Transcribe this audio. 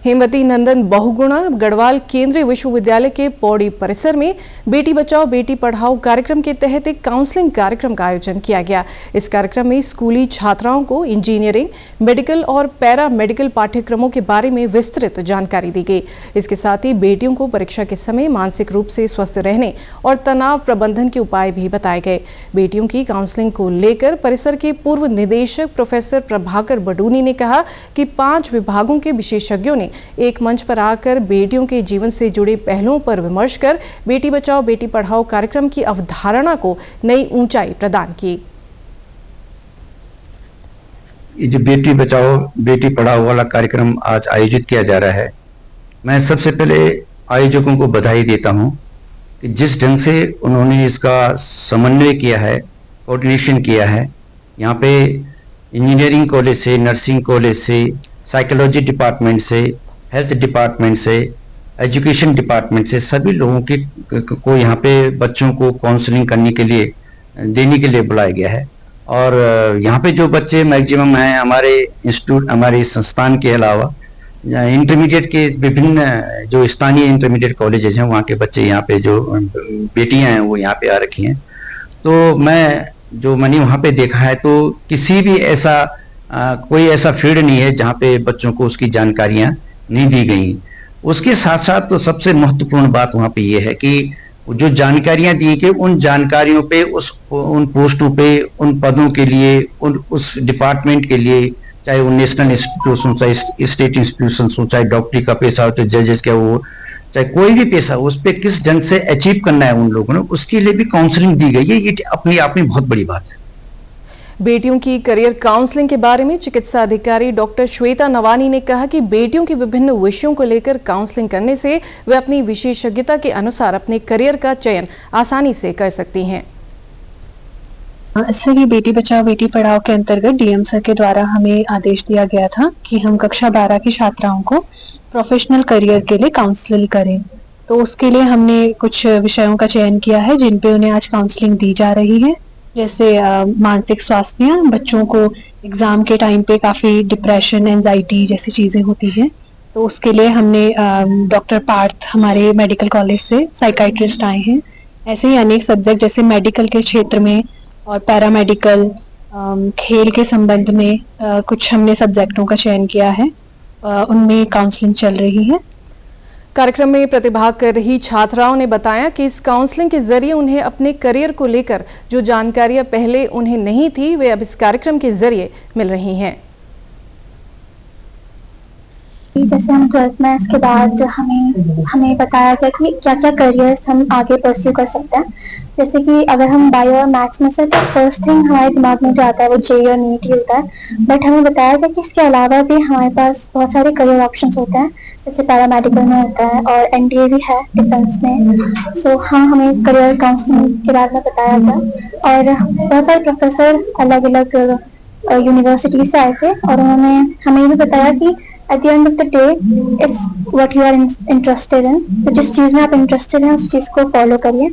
हेमवती नंदन बहुगुणा गढ़वाल केंद्रीय विश्वविद्यालय के पौड़ी परिसर में बेटी बचाओ बेटी पढ़ाओ कार्यक्रम के तहत एक काउंसलिंग कार्यक्रम का आयोजन किया गया। इस कार्यक्रम में स्कूली छात्राओं को इंजीनियरिंग, मेडिकल और पैरा मेडिकल पाठ्यक्रमों के बारे में विस्तृत जानकारी दी गई। इसके साथ ही बेटियों को परीक्षा के समय मानसिक रूप से स्वस्थ रहने और तनाव प्रबंधन के उपाय भी बताए गए। बेटियों की काउंसलिंग को लेकर परिसर के पूर्व निदेशक प्रोफेसर प्रभाकर बडूनी ने कहा कि 5 विभागों के विशेषज्ञों ने एक मंच पर आकर बेटियों के जीवन से जुड़े पहलुओं पर विमर्श कर बेटी बचाओ बेटी पढ़ाओ कार्यक्रम की अवधारणा को नई ऊंचाई प्रदान की। ये जो बेटी बचाओ बेटी पढ़ाओ वाला कार्यक्रम आज आयोजित किया जा रहा है, मैं सबसे पहले आयोजकों को बधाई देता हूं कि जिस ढंग से उन्होंने इसका समन्वय किया है, कोऑर्डिनेशन किया है। यहाँ पे इंजीनियरिंग कॉलेज से, नर्सिंग कॉलेज से, साइकोलॉजी डिपार्टमेंट से, हेल्थ डिपार्टमेंट से, एजुकेशन डिपार्टमेंट से सभी लोगों को यहाँ पे बच्चों को काउंसलिंग करने के लिए देने के लिए बुलाया गया है। और यहाँ पे जो बच्चे मैक्सिमम हैं हमारे इंस्टीट्यूट, हमारे संस्थान के अलावा इंटरमीडिएट के विभिन्न जो स्थानीय इंटरमीडिएट कॉलेजेस हैं वहाँ के बच्चे, यहाँ पे जो बेटियां हैं वो यहाँ पे आ रखी हैं। तो मैंने वहाँ पे देखा है तो किसी भी ऐसा कोई ऐसा फील्ड नहीं है जहाँ पे बच्चों को उसकी जानकारियां नहीं दी गई। उसके साथ साथ तो सबसे महत्वपूर्ण बात वहाँ पे ये है कि जो जानकारियां दी गई उन जानकारियों पे उन पोस्टों पे, उन पदों के लिए, उस डिपार्टमेंट के लिए, चाहे वो नेशनल इंस्टीट्यूशन, चाहे स्टेट इंस्टीट्यूशन हो, चाहे डॉक्टरी का पेशा हो, तो जजेस का वो, चाहे कोई भी पेशा हो, उस पर किस ढंग से अचीव करना है उन लोगों ने, उसके लिए भी काउंसलिंग दी गई है। ये अपनी आप में बहुत बड़ी बात है। बेटियों की करियर काउंसलिंग के बारे में चिकित्सा अधिकारी डॉक्टर श्वेता नवानी ने कहा कि बेटियों के विभिन्न विषयों को लेकर काउंसलिंग करने से वे अपनी विशेषज्ञता के अनुसार अपने करियर का चयन आसानी से कर सकती हैं। सर, ये बेटी बचाओ बेटी पढ़ाओ के अंतर्गत डीएम सर के द्वारा हमें आदेश दिया गया था कि हम कक्षा 12 की छात्राओं को प्रोफेशनल करियर के लिए काउंसल करें। तो उसके लिए हमने कुछ विषयों का चयन किया है जिन पे उन्हें आज काउंसलिंग दी जा रही है, जैसे मानसिक स्वास्थ्य। बच्चों को एग्जाम के टाइम पे काफ़ी डिप्रेशन, एंजाइटी जैसी चीज़ें होती हैं, तो उसके लिए हमने डॉक्टर पार्थ हमारे मेडिकल कॉलेज से साइकाइट्रिस्ट आए हैं। ऐसे ही अनेक सब्जेक्ट जैसे मेडिकल के क्षेत्र में और पैरामेडिकल, खेल के संबंध में कुछ हमने सब्जेक्टों का चयन किया है, उनमें काउंसलिंग चल रही है। कार्यक्रम में प्रतिभाग कर रही छात्राओं ने बताया कि इस काउंसलिंग के जरिए उन्हें अपने करियर को लेकर जो जानकारियां पहले उन्हें नहीं थी, वे अब इस कार्यक्रम के जरिए मिल रही हैं। जैसे हम 12th में इसके बाद हमें बताया गया कि क्या क्या करियर्स हम आगे परस्यू कर सकते हैं। जैसे कि अगर हम बायो और मैथ्स में से, तो फर्स्ट थिंग हमारे दिमाग में जो आता है वो जेईई और नीट ही होता है। बट हमें बताया गया कि इसके अलावा भी हमारे पास बहुत सारे करियर ऑप्शंस होते हैं, जैसे पैरामेडिकल में होता है और एनडीए भी है डिफेंस में। सो हाँ, हमें करियर काउंसलिंग के बारे में बताया गया और बहुत सारे प्रोफेसर अलग अलग यूनिवर्सिटी से आए थे और उन्होंने हमें ये भी बताया कि at the end of the day, it's what you are interested in. तो जिस चीज़ में आप इंटरेस्टेड हैं उस चीज़ को फॉलो करिए।